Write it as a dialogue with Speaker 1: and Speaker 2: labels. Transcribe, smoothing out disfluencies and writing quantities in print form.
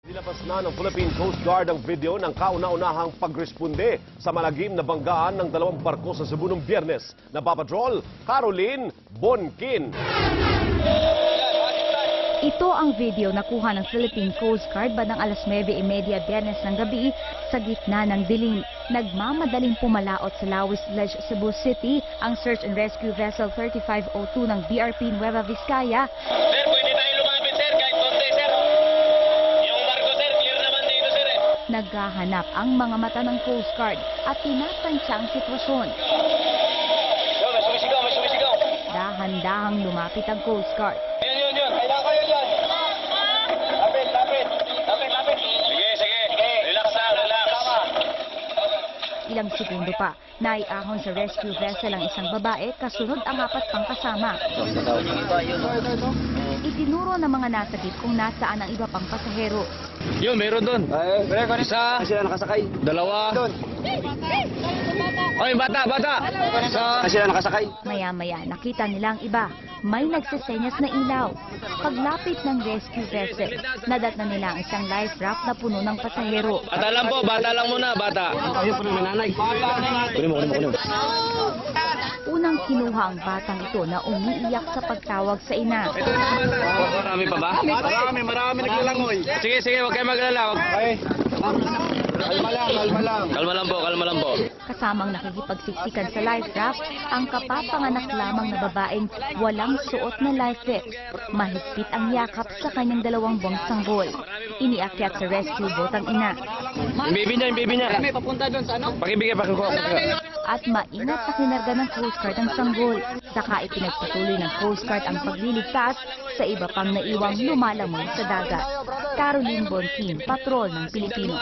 Speaker 1: Nilabas na ng Philippine Coast Guard ang video ng kauna-unahang pagresponde sa malagim na banggaan ng dalawang barko sa Cebu noong Biyernes. Napapatrol, Caroline Bonkin.
Speaker 2: Ito ang video na kuha ng Philippine Coast Guard bandang alas 9:30 Biyernes ng gabi sa gitna ng dilim. Nagmamadaling pumalaot sa Lawis Ledge, Cebu City ang Search and Rescue Vessel 3502 ng BRP Nueva Vizcaya.
Speaker 3: Sir, pwede tayo lumapit, sir, kahit konti, sir. Yung barko, sir, clear naman dito, sir.
Speaker 2: Naghahanap ang mga mata ng Coast Guard at tinatansya ang sitwasyon.
Speaker 3: Yo, may sumisigaw, may sumisigaw.
Speaker 2: Dahan-dahang lumapit ang Coast Guard.
Speaker 3: Yun. Kailangan kayo dyan. Lapit. Sige. Relax na, relax.
Speaker 2: Ilang segundo pa, naiahon sa rescue vessel ang isang babae, kasunod ang 4 pang kasama. Itinuro ng mga nasagip kung nasaan ang iba pang pasahero.
Speaker 4: Yun, meron doon. Isa.
Speaker 5: Sila nakasakay.
Speaker 4: Dalawa.
Speaker 5: Doon.
Speaker 4: Oy, bata. Isa.
Speaker 5: Sila nakasakay.
Speaker 2: Maya-maya, nakita nila ang iba. May nagsisenyas na ilaw. Paglapit ng rescue vessel, nadatna nila ang isang life raft na puno ng pasahero.
Speaker 4: Bata lang muna, bata.
Speaker 5: Ayun po ng nanay. Kunin mo.
Speaker 2: Unang kinuha ang batang ito na umiiyak sa pagtawag sa ina.
Speaker 4: Marami pa ba?
Speaker 5: Marami naglalangoy.
Speaker 4: Sige, huwag kayo mag-alala.
Speaker 5: Ay, kalma lang.
Speaker 4: Kalma lang po.
Speaker 2: Kasamang nakikipagsiksikan sa life raft, ang kapapanganak lamang na babaeng walang suot na life vest. Mahigpit ang yakap sa kanyang 2 buwang sanggol. Iniakyat sa rescue boat ang ina.
Speaker 4: Yung baby niya.
Speaker 3: May papunta doon sa ano?
Speaker 4: Pakibigay.
Speaker 2: At maingat na kinarga ng Coast Guard ang sanggol. Saka ipinagpatuloy ng Coast Guard ang pagliligtas sa iba pang naiwang lumalamon sa dagat. Caroline Bonkin, Patrol ng Pilipino.